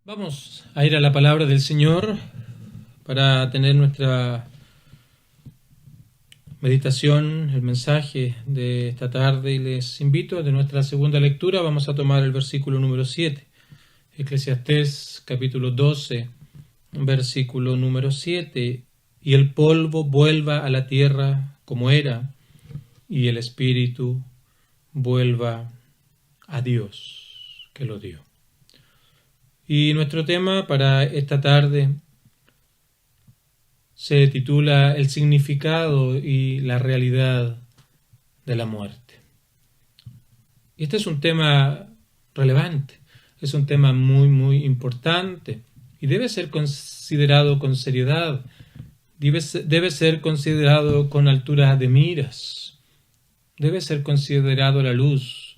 Vamos a ir a la palabra del Señor para tener nuestra meditación, el mensaje de esta tarde, y les invito de nuestra segunda lectura. Vamos a tomar el versículo número 7, Eclesiastés capítulo 12, versículo número 7. Y el polvo vuelva a la tierra como era, y el espíritu vuelva a Dios que lo dio. Y nuestro tema para esta tarde se titula El significado y la realidad de la muerte. Y este es un tema relevante, es un tema muy importante y debe ser considerado con seriedad, debe ser considerado con altura de miras, debe ser considerado a la luz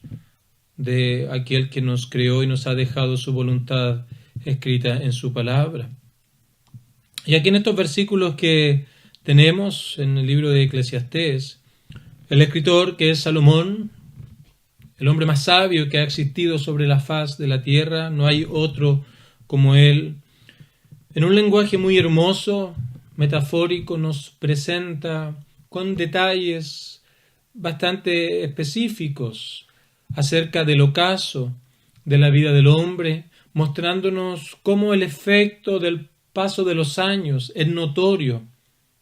de aquel que nos creó y nos ha dejado su voluntad escrita en su palabra. Y aquí en estos versículos que tenemos en el libro de Eclesiastés, el escritor, que es Salomón, el hombre más sabio que ha existido sobre la faz de la tierra, no hay otro como él, en un lenguaje muy hermoso, metafórico, nos presenta con detalles bastante específicos acerca del ocaso de la vida del hombre, mostrándonos cómo el efecto del paso de los años es notorio,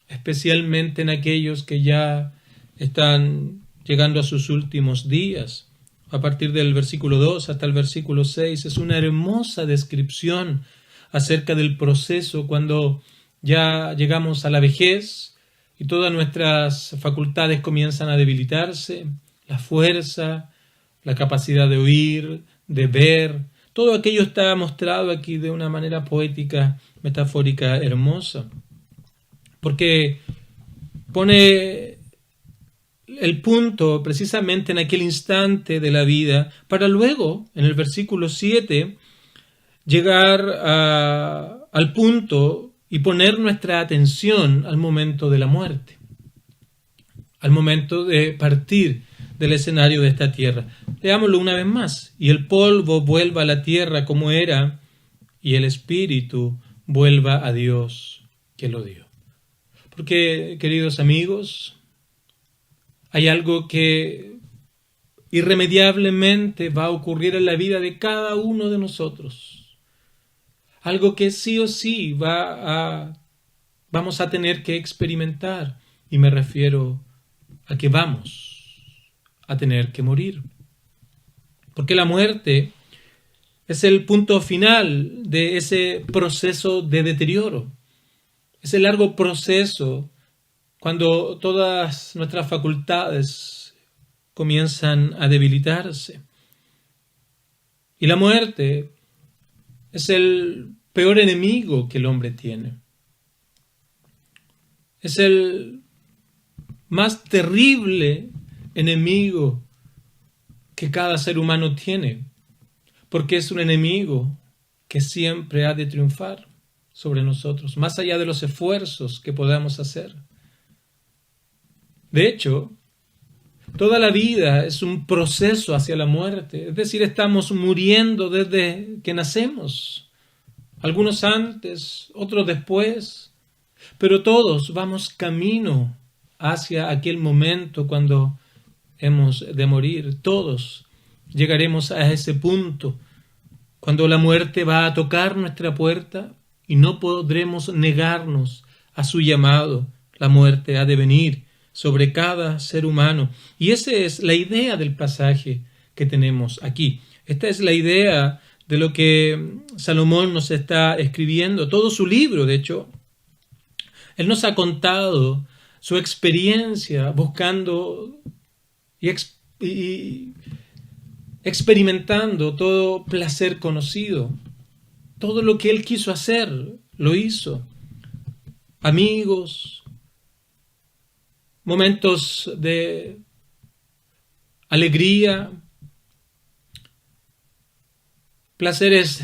especialmente en aquellos que ya están llegando a sus últimos días. A partir del versículo 2 hasta el versículo 6 es una hermosa descripción acerca del proceso cuando ya llegamos a la vejez y todas nuestras facultades comienzan a debilitarse, la fuerza, la capacidad de oír, de ver, todo aquello está mostrado aquí de una manera poética, metafórica, hermosa. Porque pone el punto precisamente en aquel instante de la vida, para luego, en el versículo 7, llegar al punto y poner nuestra atención al momento de la muerte, al momento de partir del escenario de esta tierra. Leámoslo una vez más. Y el polvo vuelva a la tierra como era, y el espíritu vuelva a Dios que lo dio. Porque, queridos amigos, hay algo que irremediablemente va a ocurrir en la vida de cada uno de nosotros. Algo que sí o sí vamos a tener que experimentar. Y me refiero a que vamos a tener que morir. Porque la muerte es el punto final de ese proceso de deterioro. Ese largo proceso cuando todas nuestras facultades comienzan a debilitarse. Y la muerte es el peor enemigo que el hombre tiene. Es el más terrible enemigo que cada ser humano tiene, porque es un enemigo que siempre ha de triunfar sobre nosotros, más allá de los esfuerzos que podamos hacer. De hecho, toda la vida es un proceso hacia la muerte, es decir, estamos muriendo desde que nacemos, algunos antes, otros después, pero todos vamos camino hacia aquel momento cuando hemos de morir. Todos llegaremos a ese punto cuando la muerte va a tocar nuestra puerta y no podremos negarnos a su llamado. La muerte ha de venir sobre cada ser humano. Y esa es la idea del pasaje que tenemos aquí. Esta es la idea de lo que Salomón nos está escribiendo. Todo su libro, de hecho, él nos ha contado su experiencia buscando y experimentando todo placer conocido. Todo lo que él quiso hacer, lo hizo. Amigos, momentos de alegría, placeres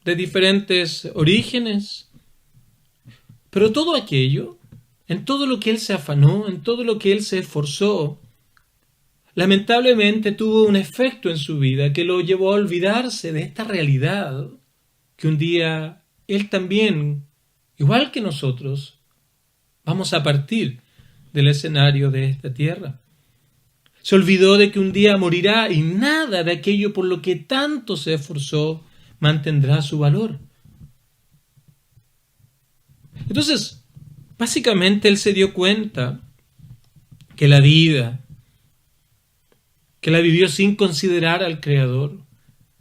de diferentes orígenes, pero todo aquello, en todo lo que él se afanó, en todo lo que él se esforzó, lamentablemente tuvo un efecto en su vida que lo llevó a olvidarse de esta realidad que un día Él también, igual que nosotros, vamos a partir del escenario de esta tierra. Se olvidó de que un día morirá y nada de aquello por lo que tanto se esforzó mantendrá su valor. Entonces, básicamente Él se dio cuenta que la vida, que la vivió sin considerar al Creador,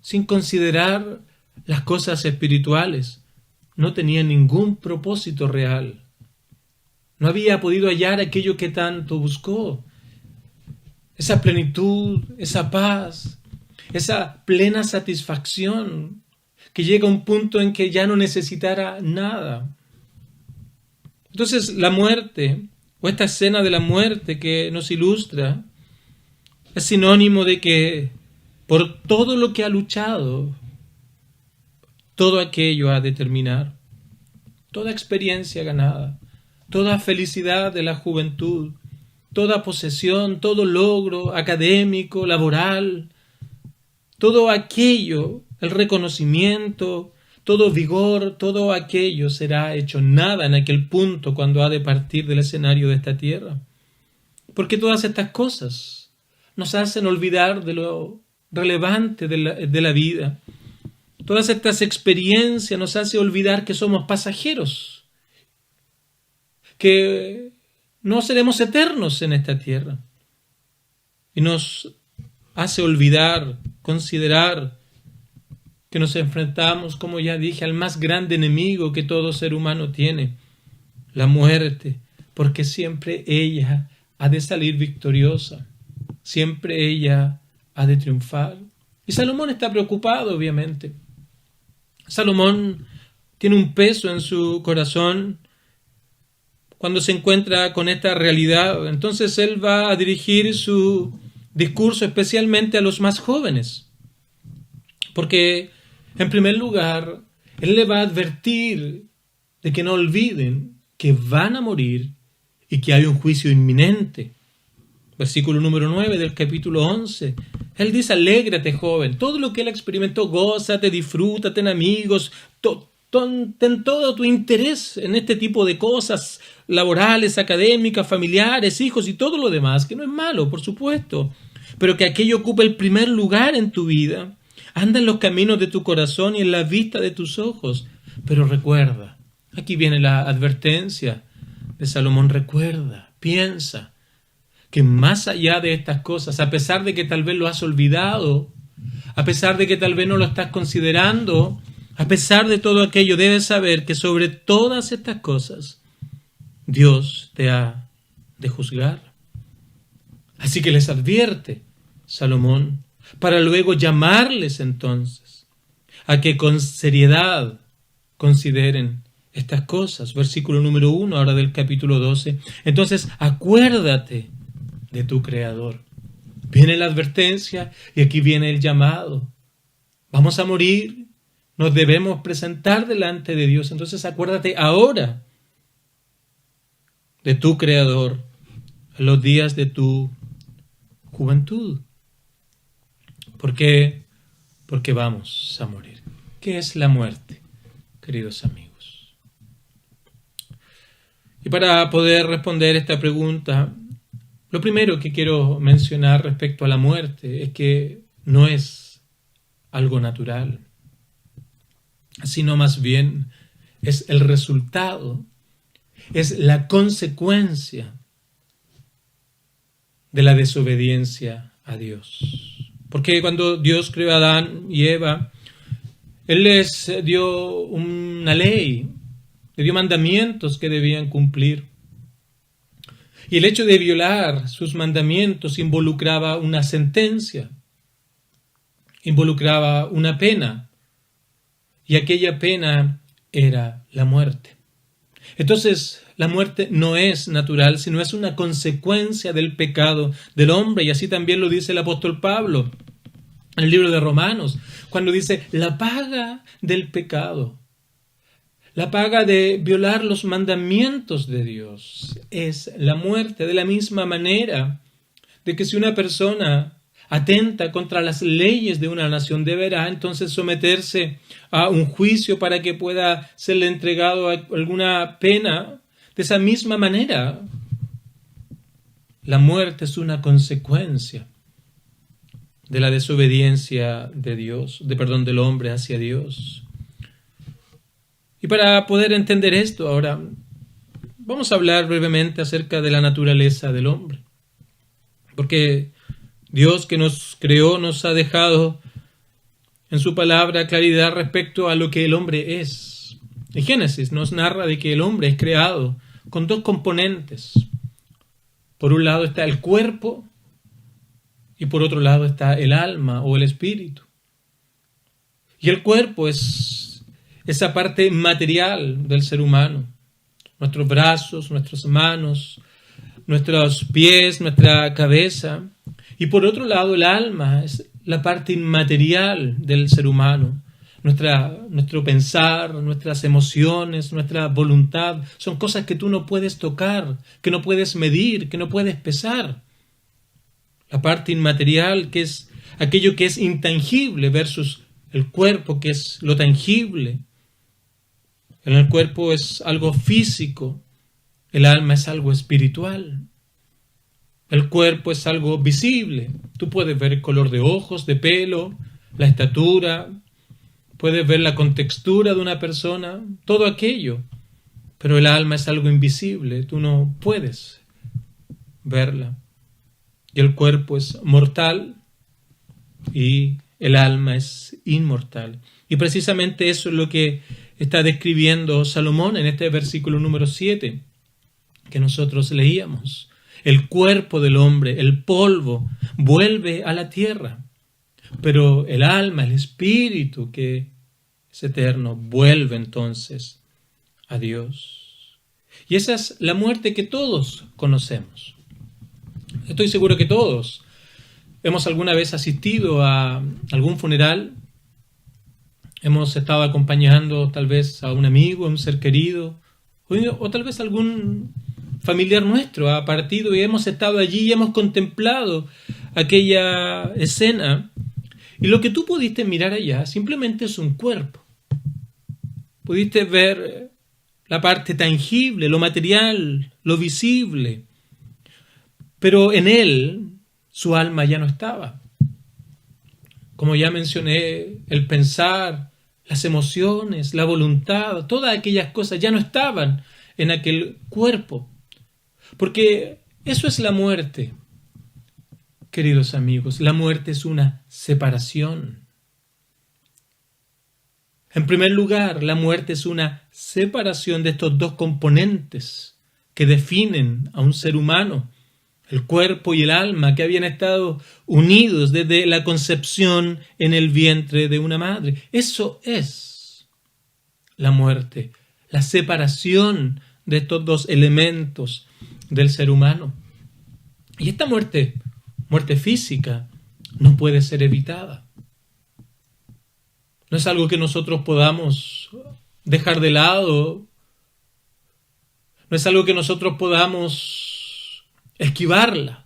sin considerar las cosas espirituales, no tenía ningún propósito real. No había podido hallar aquello que tanto buscó. Esa plenitud, esa paz, esa plena satisfacción que llega a un punto en que ya no necesitara nada. Entonces la muerte, o esta escena de la muerte que nos ilustra, es sinónimo de que por todo lo que ha luchado, todo aquello ha de terminar. Toda experiencia ganada, toda felicidad de la juventud, toda posesión, todo logro académico, laboral, todo aquello, el reconocimiento, todo vigor, todo aquello será hecho nada en aquel punto cuando ha de partir del escenario de esta tierra. Porque todas estas cosas nos hacen olvidar de lo relevante de la vida. Todas estas experiencias nos hacen olvidar que somos pasajeros, que no seremos eternos en esta tierra. Y nos hace olvidar, considerar que nos enfrentamos, como ya dije, al más grande enemigo que todo ser humano tiene, la muerte, porque siempre ella ha de salir victoriosa, siempre ella ha de triunfar. Y Salomón está preocupado, obviamente. Salomón tiene un peso en su corazón cuando se encuentra con esta realidad. Entonces él va a dirigir su discurso especialmente a los más jóvenes, porque en primer lugar él le va a advertir de que no olviden que van a morir y que hay un juicio inminente. Versículo número 9 del capítulo 11. Él dice: alégrate, joven, todo lo que él experimentó, gózate, disfruta, ten amigos, ten todo tu interés en este tipo de cosas laborales, académicas, familiares, hijos y todo lo demás, que no es malo, por supuesto, pero que aquello ocupe el primer lugar en tu vida. Anda en los caminos de tu corazón y en la vista de tus ojos. Pero recuerda, aquí viene la advertencia de Salomón, recuerda, piensa, que más allá de estas cosas, a pesar de que tal vez lo has olvidado, a pesar de que tal vez no lo estás considerando, a pesar de todo aquello, debes saber que sobre todas estas cosas Dios te ha de juzgar. Así que les advierte Salomón, para luego llamarles entonces a que con seriedad consideren estas cosas. Versículo número 1 ahora del capítulo 12. Entonces acuérdate de tu Creador. Viene la advertencia y aquí viene el llamado. Vamos a morir, nos debemos presentar delante de Dios. Entonces acuérdate ahora de tu Creador en los días de tu juventud. ¿Por qué? Porque vamos a morir. ¿Qué es la muerte, queridos amigos? Y para poder responder esta pregunta, lo primero que quiero mencionar respecto a la muerte es que no es algo natural, sino más bien es el resultado, es la consecuencia de la desobediencia a Dios. Porque cuando Dios creó a Adán y Eva, Él les dio una ley, les dio mandamientos que debían cumplir. Y el hecho de violar sus mandamientos involucraba una sentencia, involucraba una pena, y aquella pena era la muerte. Entonces, la muerte no es natural, sino es una consecuencia del pecado del hombre, y así también lo dice el apóstol Pablo en el libro de Romanos, cuando dice: la paga del pecado, la paga de violar los mandamientos de Dios es la muerte. De la misma manera de que si una persona atenta contra las leyes de una nación, deberá entonces someterse a un juicio para que pueda serle entregado alguna pena. De esa misma manera, la muerte es una consecuencia de la desobediencia del hombre hacia Dios. Y para poder entender esto, ahora vamos a hablar brevemente acerca de la naturaleza del hombre. Porque Dios, que nos creó, nos ha dejado en su palabra claridad respecto a lo que el hombre es. En Génesis nos narra de que el hombre es creado con dos componentes. Por un lado está el cuerpo y por otro lado está el alma o el espíritu. Y el cuerpo es esa parte material del ser humano. Nuestros brazos, nuestras manos, nuestros pies, nuestra cabeza. Y por otro lado el alma es la parte inmaterial del ser humano. Nuestro pensar, nuestras emociones, nuestra voluntad, son cosas que tú no puedes tocar, que no puedes medir, que no puedes pesar. La parte inmaterial, que es aquello que es intangible, versus el cuerpo, que es lo tangible. En el cuerpo es algo físico, el alma es algo espiritual. El cuerpo es algo visible. Tú puedes ver el color de ojos, de pelo, la estatura, puedes ver la contextura de una persona, todo aquello. Pero el alma es algo invisible, tú no puedes verla. Y el cuerpo es mortal y el alma es inmortal. Y precisamente eso es lo que está describiendo Salomón en este versículo número 7 que nosotros leíamos. El cuerpo del hombre, el polvo, vuelve a la tierra. Pero el alma, el espíritu que es eterno, vuelve entonces a Dios. Y esa es la muerte que todos conocemos. Estoy seguro que todos hemos alguna vez asistido a algún funeral. Hemos estado acompañando tal vez a un amigo, a un ser querido, o tal vez algún familiar nuestro ha partido y hemos estado allí y hemos contemplado aquella escena. Y lo que tú pudiste mirar allá simplemente es un cuerpo. Pudiste ver la parte tangible, lo material, lo visible. Pero en él, su alma ya no estaba. Como ya mencioné, el pensar, las emociones, la voluntad, todas aquellas cosas ya no estaban en aquel cuerpo. Porque eso es la muerte, queridos amigos. La muerte es una separación. En primer lugar, la muerte es una separación de estos dos componentes que definen a un ser humano, el cuerpo y el alma, que habían estado unidos desde la concepción en el vientre de una madre. Eso es la muerte, la separación de estos dos elementos del ser humano. Y esta muerte física, no puede ser evitada. No es algo que nosotros podamos dejar de lado. No es algo que nosotros podamos esquivarla.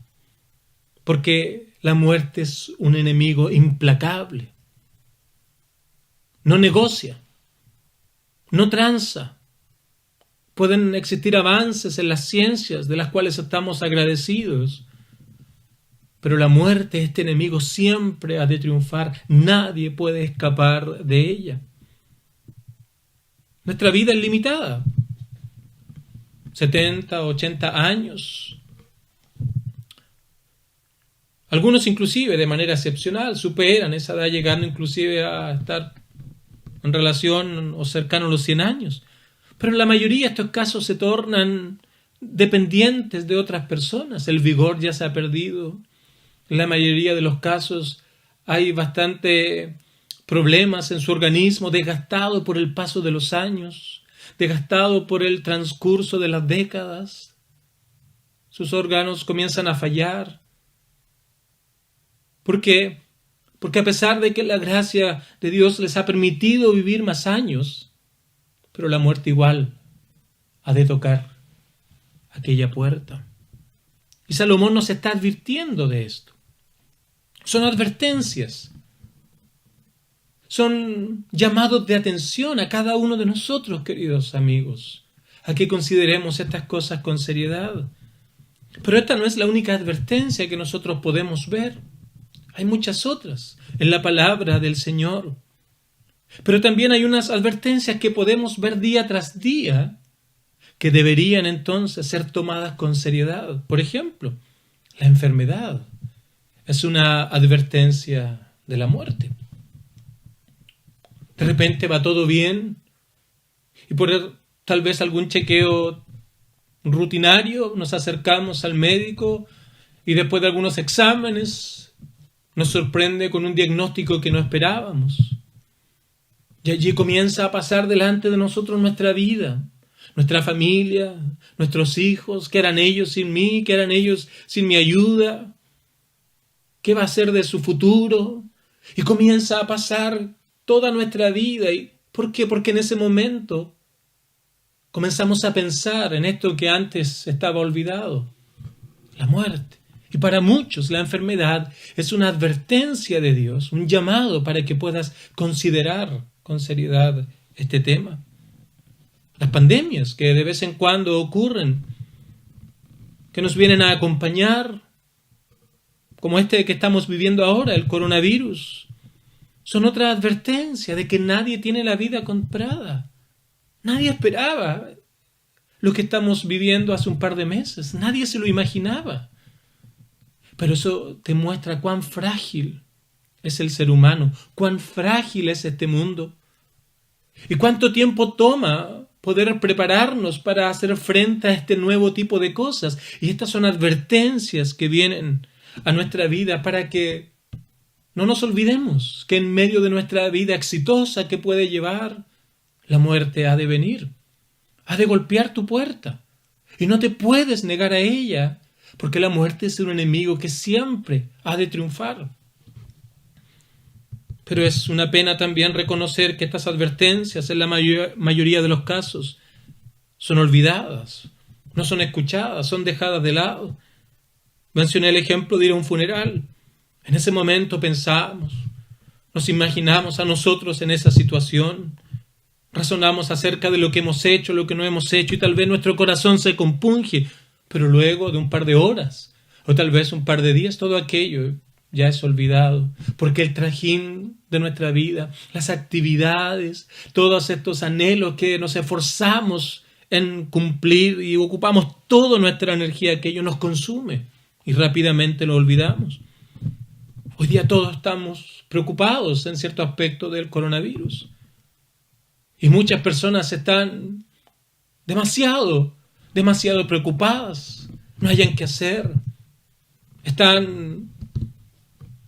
Porque la muerte es un enemigo implacable. No negocia. No tranza. Pueden existir avances en las ciencias de las cuales estamos agradecidos. Pero la muerte, este enemigo, siempre ha de triunfar. Nadie puede escapar de ella. Nuestra vida es limitada. 70, 80 años. Algunos inclusive de manera excepcional superan esa edad, llegando inclusive a estar en relación o cercano a los 100 años. Pero en la mayoría de estos casos se tornan dependientes de otras personas. El vigor ya se ha perdido. En la mayoría de los casos hay bastante problemas en su organismo, desgastado por el paso de los años, desgastado por el transcurso de las décadas. Sus órganos comienzan a fallar. ¿Por qué? Porque a pesar de que la gracia de Dios les ha permitido vivir más años, pero la muerte igual ha de tocar aquella puerta. Y Salomón nos está advirtiendo de esto. Son advertencias. Son llamados de atención a cada uno de nosotros, queridos amigos, a que consideremos estas cosas con seriedad. Pero esta no es la única advertencia que nosotros podemos ver. Hay muchas otras en la palabra del Señor. Pero también hay unas advertencias que podemos ver día tras día que deberían entonces ser tomadas con seriedad. Por ejemplo, la enfermedad es una advertencia de la muerte. De repente va todo bien y por tal vez algún chequeo rutinario nos acercamos al médico y después de algunos exámenes nos sorprende con un diagnóstico que no esperábamos. Y allí comienza a pasar delante de nosotros nuestra vida, nuestra familia, nuestros hijos. ¿Qué harán ellos sin mí? ¿Qué harán ellos sin mi ayuda? ¿Qué va a ser de su futuro? Y comienza a pasar toda nuestra vida. ¿Y por qué? Porque en ese momento comenzamos a pensar en esto que antes estaba olvidado, la muerte. Y para muchos la enfermedad es una advertencia de Dios, un llamado para que puedas considerar con seriedad este tema. Las pandemias que de vez en cuando ocurren, que nos vienen a acompañar, como este que estamos viviendo ahora, el coronavirus, son otra advertencia de que nadie tiene la vida comprada. Nadie esperaba lo que estamos viviendo hace un par de meses. Nadie se lo imaginaba. Pero eso te muestra cuán frágil es el ser humano, cuán frágil es este mundo y cuánto tiempo toma poder prepararnos para hacer frente a este nuevo tipo de cosas. Y estas son advertencias que vienen a nuestra vida para que no nos olvidemos que en medio de nuestra vida exitosa que puede llevar, la muerte ha de venir, ha de golpear tu puerta y no te puedes negar a ella, porque la muerte es un enemigo que siempre ha de triunfar. Pero es una pena también reconocer que estas advertencias en la mayoría de los casos son olvidadas, no son escuchadas, son dejadas de lado. Mencioné el ejemplo de ir a un funeral. En ese momento pensamos, nos imaginamos a nosotros en esa situación, razonamos acerca de lo que hemos hecho, lo que no hemos hecho, y tal vez nuestro corazón se compunge, pero luego de un par de horas, o tal vez un par de días, todo aquello ya es olvidado, porque el trajín de nuestra vida, las actividades, todos estos anhelos que nos esforzamos en cumplir y ocupamos toda nuestra energía, aquello nos consume y rápidamente lo olvidamos. Hoy día todos estamos preocupados en cierto aspecto del coronavirus. Y muchas personas están demasiado preocupadas. No hayan qué hacer. Están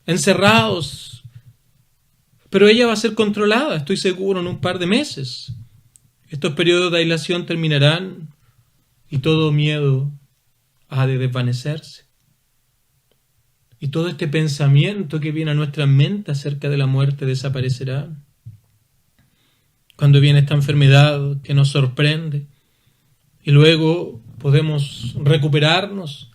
encerrados. Pero ella va a ser controlada, estoy seguro, en un par de meses. Estos periodos de aislación terminarán y todo miedo ha de desvanecerse. Y todo este pensamiento que viene a nuestra mente acerca de la muerte desaparecerá. Cuando viene esta enfermedad que nos sorprende y luego podemos recuperarnos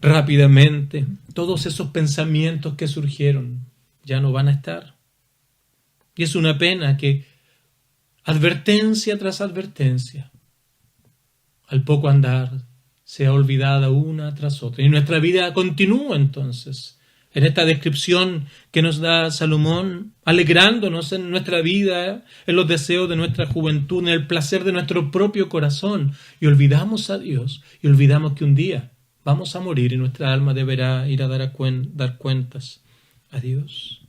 rápidamente, todos esos pensamientos que surgieron ya no van a estar. Y es una pena que advertencia tras advertencia, al poco andar, sea olvidada una tras otra. Y nuestra vida continúa entonces en esta descripción que nos da Salomón, alegrándonos en nuestra vida, en los deseos de nuestra juventud, en el placer de nuestro propio corazón. Y olvidamos a Dios y olvidamos que un día vamos a morir y nuestra alma deberá ir a dar cuentas a Dios.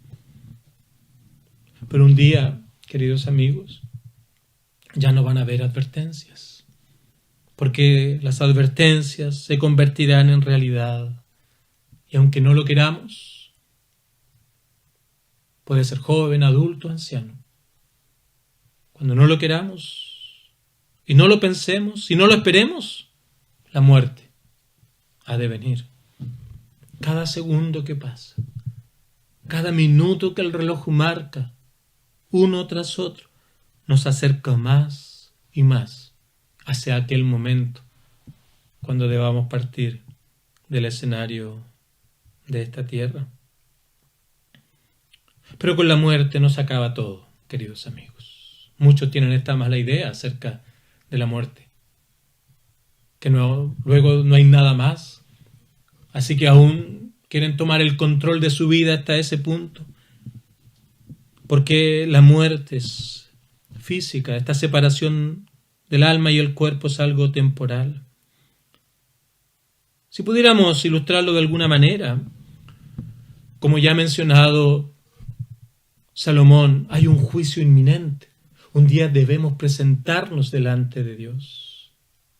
Pero un día, queridos amigos, ya no van a haber advertencias, porque las advertencias se convertirán en realidad. Y aunque no lo queramos, puede ser joven, adulto, anciano. Cuando no lo queramos y no lo pensemos y no lo esperemos, la muerte ha de venir. Cada segundo que pasa, cada minuto que el reloj marca, uno tras otro, nos acerca más y más hacia aquel momento cuando debamos partir del escenario de esta tierra. Pero con la muerte no se acaba todo, queridos amigos. Muchos tienen esta mala idea acerca de la muerte, que luego no hay nada más, así que aún quieren tomar el control de su vida hasta ese punto, porque la muerte es física, esta separación del alma y el cuerpo es algo temporal. Si pudiéramos ilustrarlo de alguna manera, como ya ha mencionado Salomón, hay un juicio inminente. Un día debemos presentarnos delante de Dios.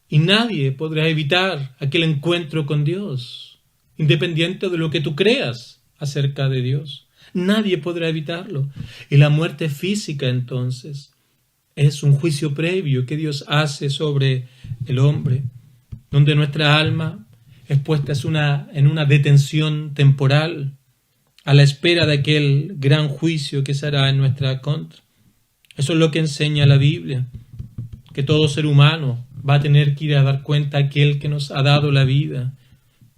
Y nadie podrá evitar aquel encuentro con Dios, independiente de lo que tú creas acerca de Dios. Nadie podrá evitarlo. Y la muerte física, entonces, es un juicio previo que Dios hace sobre el hombre, donde nuestra alma es puesta en una detención temporal, a la espera de aquel gran juicio que se hará en nuestra contra. Eso es lo que enseña la Biblia, que todo ser humano va a tener que ir a dar cuenta a aquel que nos ha dado la vida.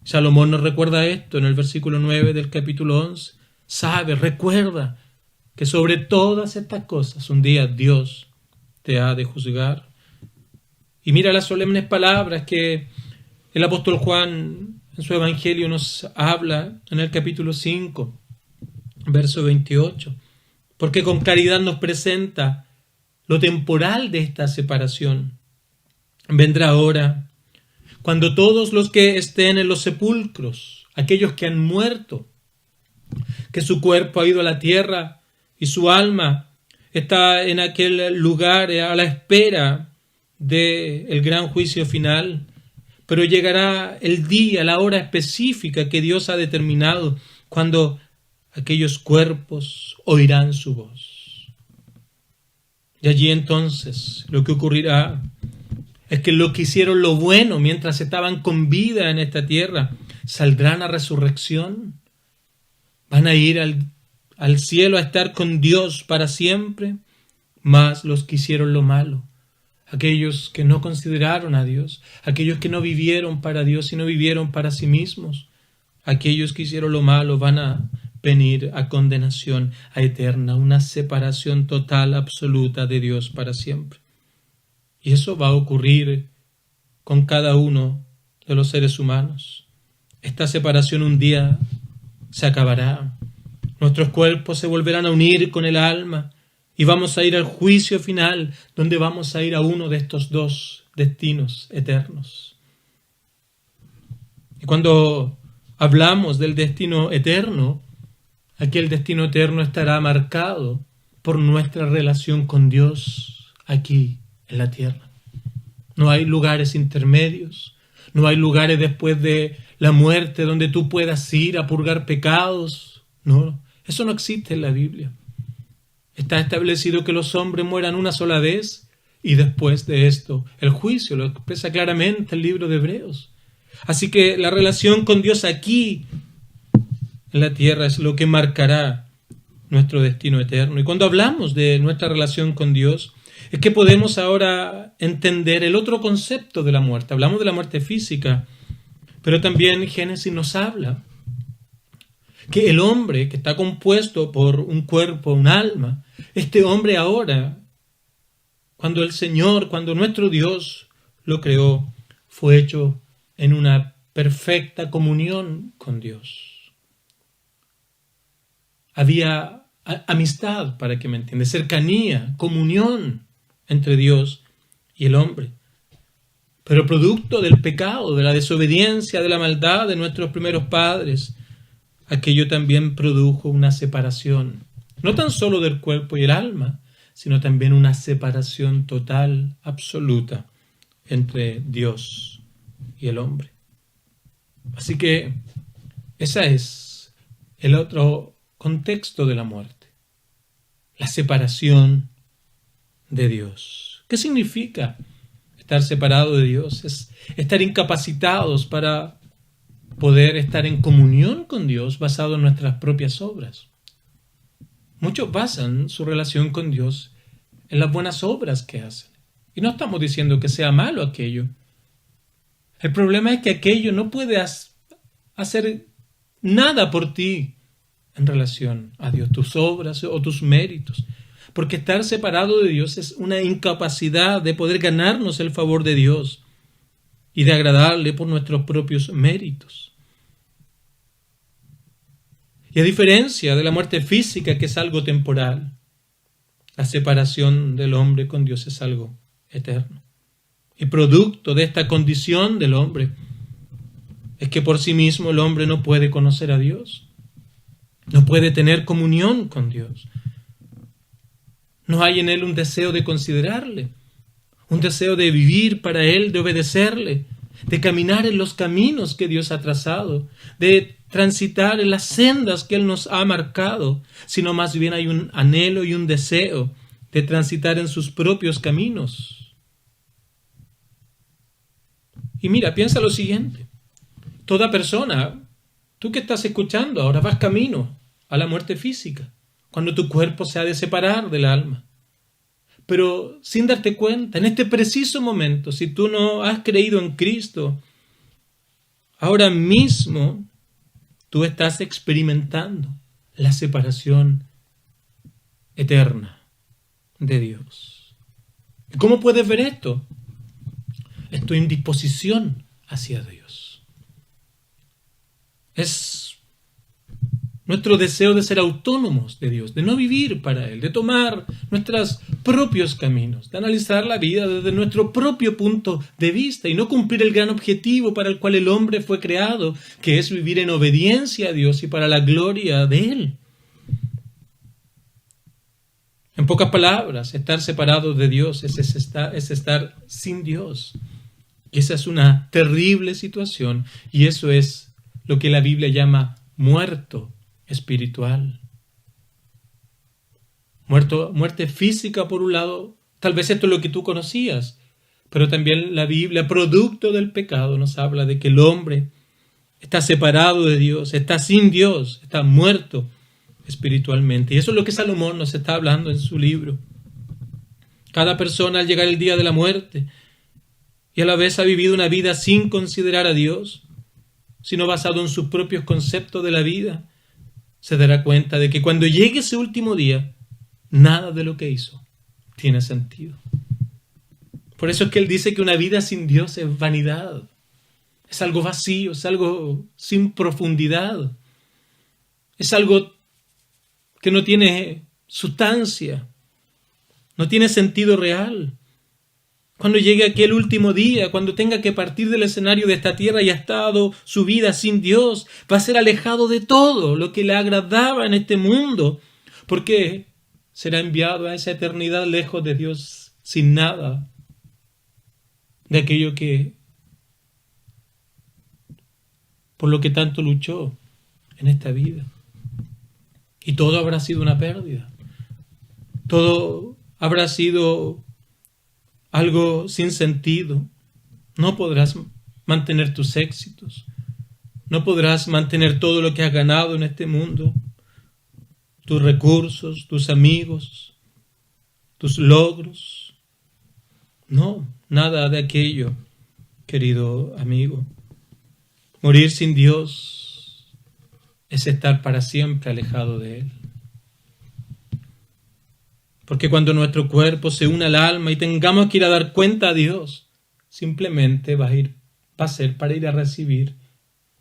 Salomón nos recuerda esto en el versículo 9 del capítulo 11. Recuerda que sobre todas estas cosas un día Dios te ha de juzgar. Y mira las solemnes palabras que el apóstol Juan en su evangelio nos habla en el capítulo 5, verso 28, porque con claridad nos presenta lo temporal de esta separación. Vendrá ahora cuando todos los que estén en los sepulcros, aquellos que han muerto, que su cuerpo ha ido a la tierra y su alma está en aquel lugar a la espera del gran juicio final, pero llegará el día, la hora específica que Dios ha determinado, cuando aquellos cuerpos oirán su voz. Y allí entonces lo que ocurrirá es que los que hicieron lo bueno mientras estaban con vida en esta tierra saldrán a resurrección, van a ir al cielo a estar con Dios para siempre, más los que hicieron lo malo, aquellos que no consideraron a Dios, aquellos que no vivieron para Dios y no vivieron para sí mismos, aquellos que hicieron lo malo van a venir a condenación, a eterna, una separación total, absoluta de Dios para siempre. Y eso va a ocurrir con cada uno de los seres humanos. Esta separación un día se acabará. Nuestros cuerpos se volverán a unir con el alma y vamos a ir al juicio final, donde vamos a ir a uno de estos dos destinos eternos. Y cuando hablamos del destino eterno, aquel destino eterno estará marcado por nuestra relación con Dios aquí en la tierra. No hay lugares intermedios, no hay lugares después de la muerte donde tú puedas ir a purgar pecados. No, eso no existe en la Biblia. Está establecido que los hombres mueran una sola vez y después de esto el juicio, lo expresa claramente el libro de Hebreos. Así que la relación con Dios aquí en la tierra es lo que marcará nuestro destino eterno. Y cuando hablamos de nuestra relación con Dios, es que podemos ahora entender el otro concepto de la muerte. Hablamos de la muerte física, pero también Génesis nos habla que el hombre, que está compuesto por un cuerpo, un alma, este hombre ahora, cuando nuestro Dios lo creó, fue hecho en una perfecta comunión con Dios. Había amistad, para que me entiendas, cercanía, comunión entre Dios y el hombre. Pero producto del pecado, de la desobediencia, de la maldad de nuestros primeros padres, aquello también produjo una separación, no tan solo del cuerpo y el alma, sino también una separación total, absoluta, entre Dios y el hombre. Así que ese es el otro contexto de la muerte, la separación de Dios. ¿Qué significa estar separado de Dios? Es estar incapacitados para poder estar en comunión con Dios basado en nuestras propias obras. Muchos basan su relación con Dios en las buenas obras que hacen. Y no estamos diciendo que sea malo aquello. El problema es que aquello no puede hacer nada por ti en relación a Dios, tus obras o tus méritos. Porque estar separado de Dios es una incapacidad de poder ganarnos el favor de Dios y de agradarle por nuestros propios méritos. Y a diferencia de la muerte física, que es algo temporal, la separación del hombre con Dios es algo eterno. Y producto de esta condición del hombre es que por sí mismo el hombre no puede conocer a Dios, no puede tener comunión con Dios. No hay en él un deseo de considerarle, un deseo de vivir para él, de obedecerle, de caminar en los caminos que Dios ha trazado, de transitar en las sendas que Él nos ha marcado, sino más bien hay un anhelo y un deseo de transitar en sus propios caminos. Y mira, piensa lo siguiente. Toda persona, tú que estás escuchando, ahora vas camino a la muerte física, cuando tu cuerpo se ha de separar del alma. Pero sin darte cuenta, en este preciso momento, si tú no has creído en Cristo, ahora mismo tú estás experimentando la separación eterna de Dios. ¿Cómo puedes ver esto? Es tu indisposición hacia Dios. Es nuestro deseo de ser autónomos de Dios, de no vivir para Él, de tomar nuestros propios caminos, de analizar la vida desde nuestro propio punto de vista y no cumplir el gran objetivo para el cual el hombre fue creado, que es vivir en obediencia a Dios y para la gloria de Él. En pocas palabras, estar separado de Dios es estar sin Dios. Y esa es una terrible situación y eso es lo que la Biblia llama muerto espiritual. Muerte física por un lado, tal vez esto es lo que tú conocías, pero también la Biblia, producto del pecado, nos habla de que el hombre está separado de Dios, está sin Dios, está muerto espiritualmente. Y eso es lo que Salomón nos está hablando en su libro. Cada persona al llegar el día de la muerte y a la vez ha vivido una vida sin considerar a Dios, sino basado en sus propios conceptos de la vida, se dará cuenta de que cuando llegue ese último día, nada de lo que hizo tiene sentido. Por eso es que él dice que una vida sin Dios es vanidad, es algo vacío, es algo sin profundidad, es algo que no tiene sustancia, no tiene sentido real. Cuando llegue aquel último día, cuando tenga que partir del escenario de esta tierra y ha estado su vida sin Dios, va a ser alejado de todo lo que le agradaba en este mundo, porque será enviado a esa eternidad lejos de Dios, sin nada de aquello por lo que tanto luchó en esta vida. Y todo habrá sido una pérdida. Todo habrá sido algo sin sentido. No podrás mantener tus éxitos. No podrás mantener todo lo que has ganado en este mundo. Tus recursos, tus amigos, tus logros. No, nada de aquello, querido amigo. Morir sin Dios es estar para siempre alejado de Él. Porque cuando nuestro cuerpo se une al alma y tengamos que ir a dar cuenta a Dios, simplemente va a ser para ir a recibir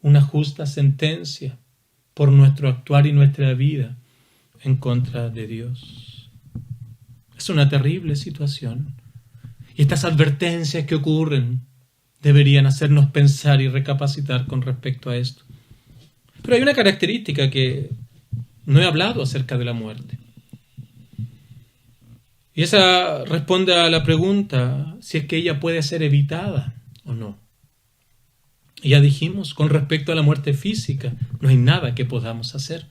una justa sentencia por nuestro actuar y nuestra vida en contra de Dios. Es una terrible situación. Y estas advertencias que ocurren deberían hacernos pensar y recapacitar con respecto a esto. Pero hay una característica que no he hablado acerca de la muerte. Y esa responde a la pregunta si es que ella puede ser evitada o no. Y ya dijimos, con respecto a la muerte física, no hay nada que podamos hacer.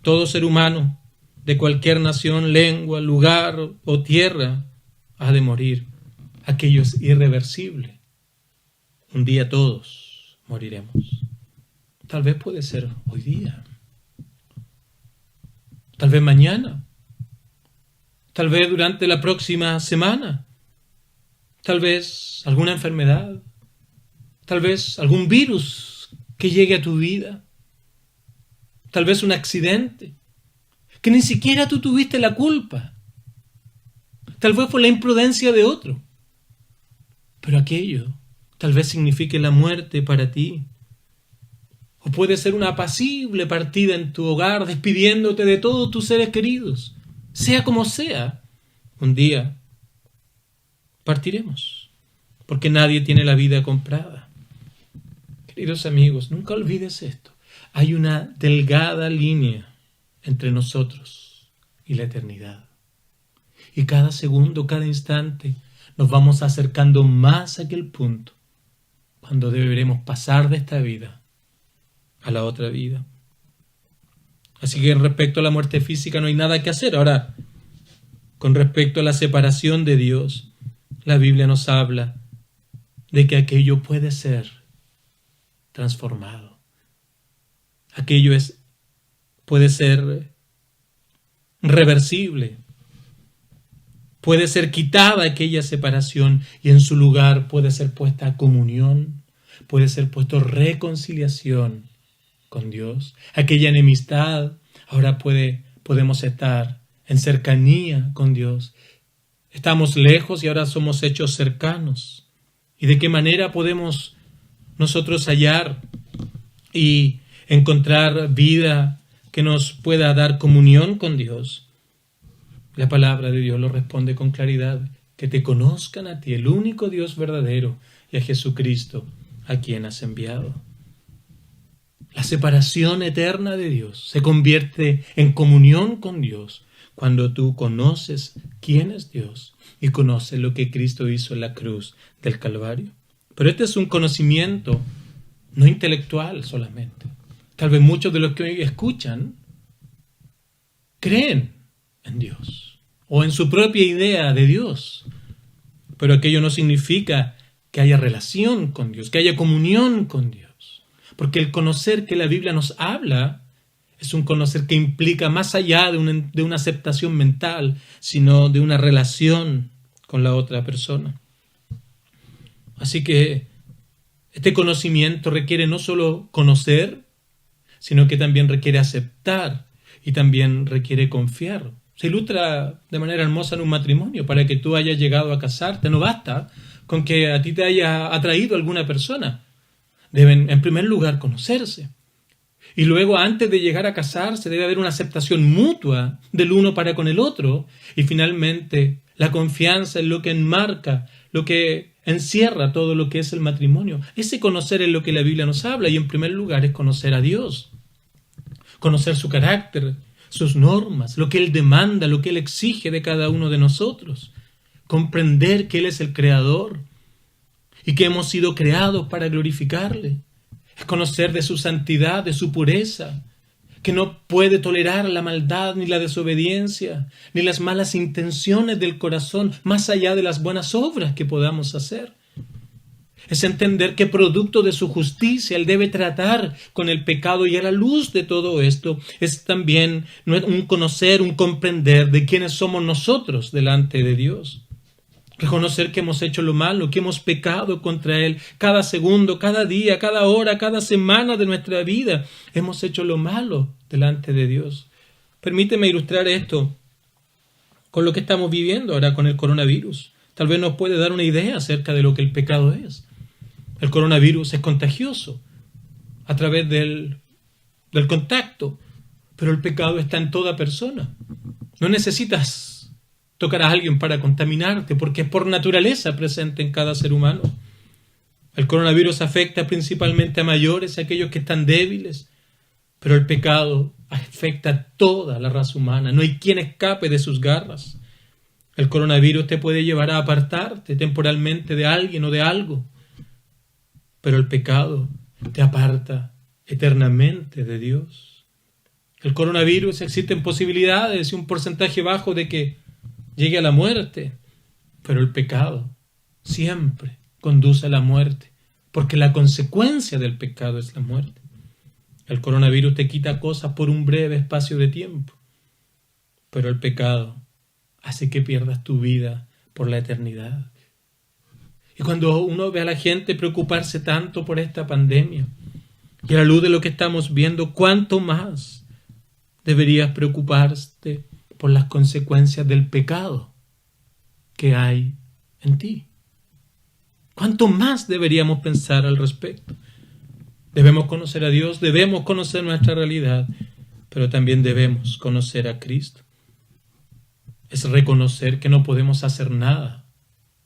Todo ser humano, de cualquier nación, lengua, lugar o tierra, ha de morir. Aquello es irreversible. Un día todos moriremos. Tal vez puede ser hoy día. Tal vez mañana. Tal vez durante la próxima semana. Tal vez alguna enfermedad. Tal vez algún virus que llegue a tu vida. tal vez un accidente, que ni siquiera tú tuviste la culpa. Tal vez fue la imprudencia de otro. Pero aquello tal vez signifique la muerte para ti. O puede ser una apacible partida en tu hogar, despidiéndote de todos tus seres queridos. Sea como sea, un día partiremos, porque nadie tiene la vida comprada. Queridos amigos, nunca olvides esto. Hay una delgada línea entre nosotros y la eternidad. Y cada segundo, cada instante, nos vamos acercando más a aquel punto cuando deberemos pasar de esta vida a la otra vida. Así que respecto a la muerte física no hay nada que hacer. Ahora, con respecto a la separación de Dios, la Biblia nos habla de que aquello puede ser transformado. Aquello puede ser reversible. Puede ser quitada aquella separación y en su lugar puede ser puesta comunión, puede ser puesto reconciliación con Dios. Aquella enemistad, ahora podemos estar en cercanía con Dios. Estamos lejos y ahora somos hechos cercanos. ¿Y de qué manera podemos nosotros hallar y encontrar vida que nos pueda dar comunión con Dios? La palabra de Dios lo responde con claridad: que te conozcan a ti, el único Dios verdadero, y a Jesucristo, a quien has enviado. La separación eterna de Dios se convierte en comunión con Dios cuando tú conoces quién es Dios y conoces lo que Cristo hizo en la cruz del Calvario. Pero este es un conocimiento no intelectual solamente. Tal vez muchos de los que hoy escuchan creen en Dios o en su propia idea de Dios, pero aquello no significa que haya relación con Dios, que haya comunión con Dios, porque el conocer que la Biblia nos habla es un conocer que implica más allá de una aceptación mental, sino de una relación con la otra persona. Así que este conocimiento requiere no solo conocer, sino que también requiere aceptar y también requiere confiar. Se ilustra de manera hermosa en un matrimonio. Para que tú hayas llegado a casarte, no basta con que a ti te haya atraído alguna persona. Deben, en primer lugar, conocerse. Y luego, antes de llegar a casarse, debe haber una aceptación mutua del uno para con el otro. Y finalmente, la confianza es lo que enmarca, lo que encierra todo lo que es el matrimonio. Ese conocer es lo que la Biblia nos habla. Y en primer lugar es conocer a Dios. Conocer su carácter, sus normas, lo que Él demanda, lo que Él exige de cada uno de nosotros. Comprender que Él es el Creador y que hemos sido creados para glorificarle. Es conocer de su santidad, de su pureza, que no puede tolerar la maldad, ni la desobediencia, ni las malas intenciones del corazón, más allá de las buenas obras que podamos hacer. Es entender que producto de su justicia Él debe tratar con el pecado, y a la luz de todo esto es también un conocer, un comprender de quiénes somos nosotros delante de Dios. Reconocer que hemos hecho lo malo, que hemos pecado contra Él cada segundo, cada día, cada hora, cada semana de nuestra vida. Hemos hecho lo malo delante de Dios. Permíteme ilustrar esto con lo que estamos viviendo ahora con el coronavirus. Tal vez nos puede dar una idea acerca de lo que el pecado es. El coronavirus es contagioso a través del contacto, pero el pecado está en toda persona. No necesitas tocar a alguien para contaminarte, porque es por naturaleza presente en cada ser humano. El coronavirus afecta principalmente a mayores, a aquellos que están débiles, pero el pecado afecta a toda la raza humana. No hay quien escape de sus garras. El coronavirus te puede llevar a apartarte temporalmente de alguien o de algo, pero el pecado te aparta eternamente de Dios. El coronavirus, existen posibilidades y un porcentaje bajo de que llegue a la muerte, pero el pecado siempre conduce a la muerte, porque la consecuencia del pecado es la muerte. El coronavirus te quita cosas por un breve espacio de tiempo, pero el pecado hace que pierdas tu vida por la eternidad. Y cuando uno ve a la gente preocuparse tanto por esta pandemia, y a la luz de lo que estamos viendo, ¿cuánto más deberías preocuparte por las consecuencias del pecado que hay en ti. ¿Cuánto más deberíamos pensar al respecto? Debemos conocer a Dios, debemos conocer nuestra realidad, pero también debemos conocer a Cristo. Es reconocer que no podemos hacer nada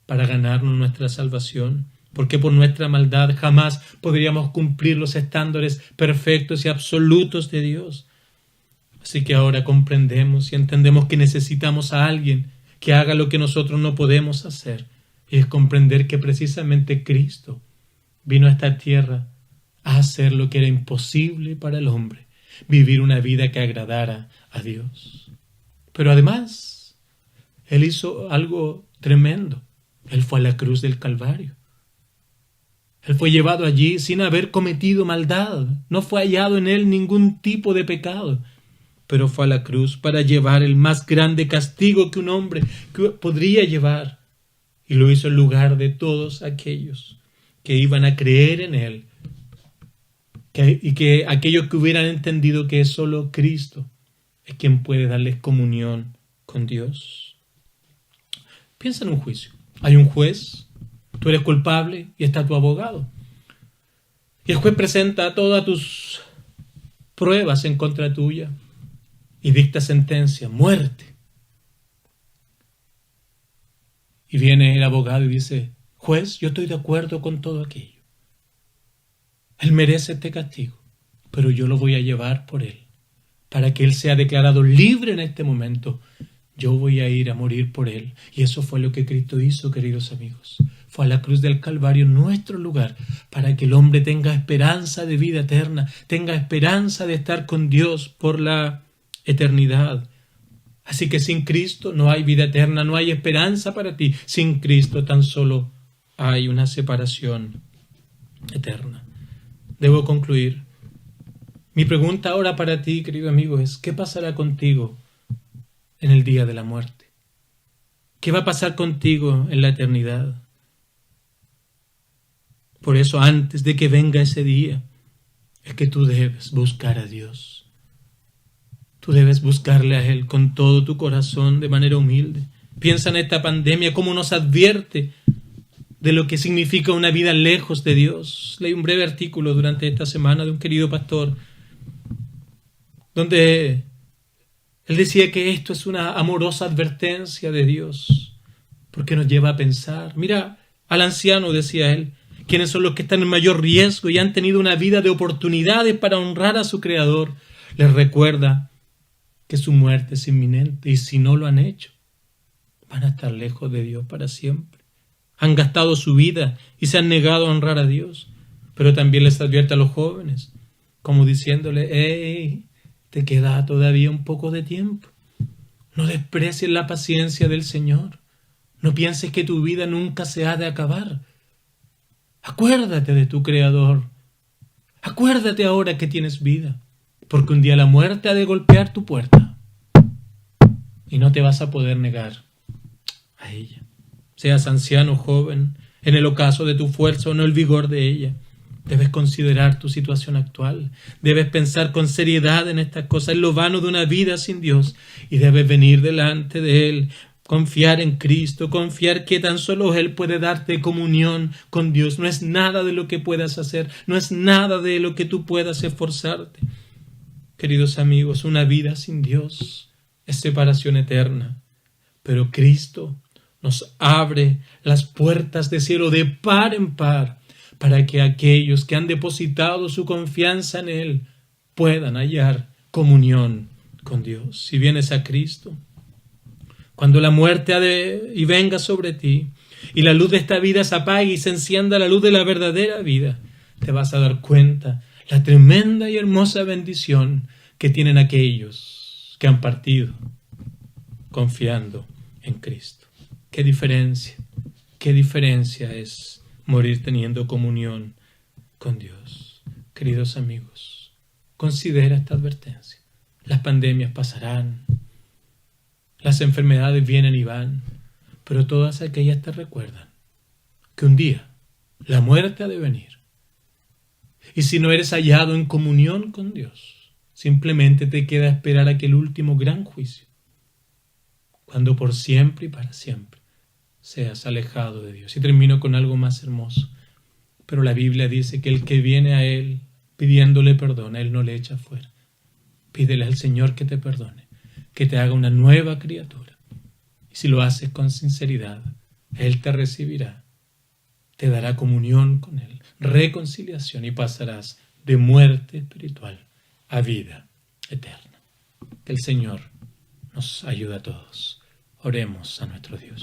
para ganarnos nuestra salvación, porque por nuestra maldad jamás podríamos cumplir los estándares perfectos y absolutos de Dios. Así que ahora comprendemos y entendemos que necesitamos a alguien que haga lo que nosotros no podemos hacer, y es comprender que precisamente Cristo vino a esta tierra a hacer lo que era imposible para el hombre, vivir una vida que agradara a Dios. Pero además, Él hizo algo tremendo. Él fue a la cruz del Calvario. Él fue llevado allí sin haber cometido maldad. No fue hallado en Él ningún tipo de pecado. Pero fue a la cruz para llevar el más grande castigo que un hombre podría llevar. Y lo hizo en lugar de todos aquellos que iban a creer en Él. Y que aquellos que hubieran entendido que es solo Cristo es quien puede darles comunión con Dios. Piensa en un juicio. Hay un juez, tú eres culpable y está tu abogado. Y el juez presenta todas tus pruebas en contra tuya y dicta sentencia, muerte. Y viene el abogado y dice, juez, yo estoy de acuerdo con todo aquello. Él merece este castigo, pero yo lo voy a llevar por él. Para que él sea declarado libre en este momento, yo voy a ir a morir por él. Y eso fue lo que Cristo hizo, queridos amigos. Fue a la cruz del Calvario en nuestro lugar, para que el hombre tenga esperanza de vida eterna, tenga esperanza de estar con Dios por la eternidad. Así que sin Cristo no hay vida eterna, no hay esperanza para ti. Sin Cristo tan solo hay una separación eterna. Debo concluir. Mi pregunta ahora para ti, querido amigo, es ¿qué pasará contigo en el día de la muerte? ¿Qué va a pasar contigo en la eternidad? Por eso, antes de que venga ese día, es que tú debes buscar a Dios. Tú debes buscarle a Él con todo tu corazón, de manera humilde. Piensa en esta pandemia, cómo nos advierte de lo que significa una vida lejos de Dios. Leí un breve artículo durante esta semana de un querido pastor, donde él decía que esto es una amorosa advertencia de Dios, porque nos lleva a pensar. Mira, al anciano, decía él, quienes son los que están en mayor riesgo y han tenido una vida de oportunidades para honrar a su Creador, les recuerda que su muerte es inminente y si no lo han hecho, van a estar lejos de Dios para siempre. Han gastado su vida y se han negado a honrar a Dios. Pero también les advierte a los jóvenes, como diciéndole, hey, te queda todavía un poco de tiempo. No desprecies la paciencia del Señor. No pienses que tu vida nunca se ha de acabar. Acuérdate de tu Creador. Acuérdate ahora que tienes vida, porque un día la muerte ha de golpear tu puerta y no te vas a poder negar a ella. Seas anciano o joven, en el ocaso de tu fuerza o en el vigor de ella, debes considerar tu situación actual. Debes pensar con seriedad en estas cosas, en lo vano de una vida sin Dios, y debes venir delante de Él, confiar en Cristo, confiar que tan solo Él puede darte comunión con Dios. No es nada de lo que puedas hacer, no es nada de lo que tú puedas esforzarte. Queridos amigos, una vida sin Dios es separación eterna, pero Cristo nos abre las puertas de cielo de par en par para que aquellos que han depositado su confianza en Él puedan hallar comunión con Dios. Si vienes a Cristo, cuando la muerte y venga sobre ti y la luz de esta vida se apague y se encienda la luz de la verdadera vida, te vas a dar cuenta la tremenda y hermosa bendición que tienen aquellos que han partido confiando en Cristo. Qué diferencia es morir teniendo comunión con Dios. Queridos amigos, considera esta advertencia. Las pandemias pasarán, las enfermedades vienen y van, pero todas aquellas te recuerdan que un día la muerte ha de venir. Y si no eres hallado en comunión con Dios, Simplemente te queda esperar aquel último gran juicio, cuando por siempre y para siempre seas alejado de Dios. Y termino con algo más hermoso. Pero la Biblia dice que el que viene a Él pidiéndole perdón, a Él no le echa fuera. Pídele al Señor que te perdone, que te haga una nueva criatura. Y si lo haces con sinceridad, Él te recibirá, te dará comunión con Él, reconciliación, y pasarás de muerte espiritual a vida eterna. Que el Señor nos ayude a todos. Oremos a nuestro Dios.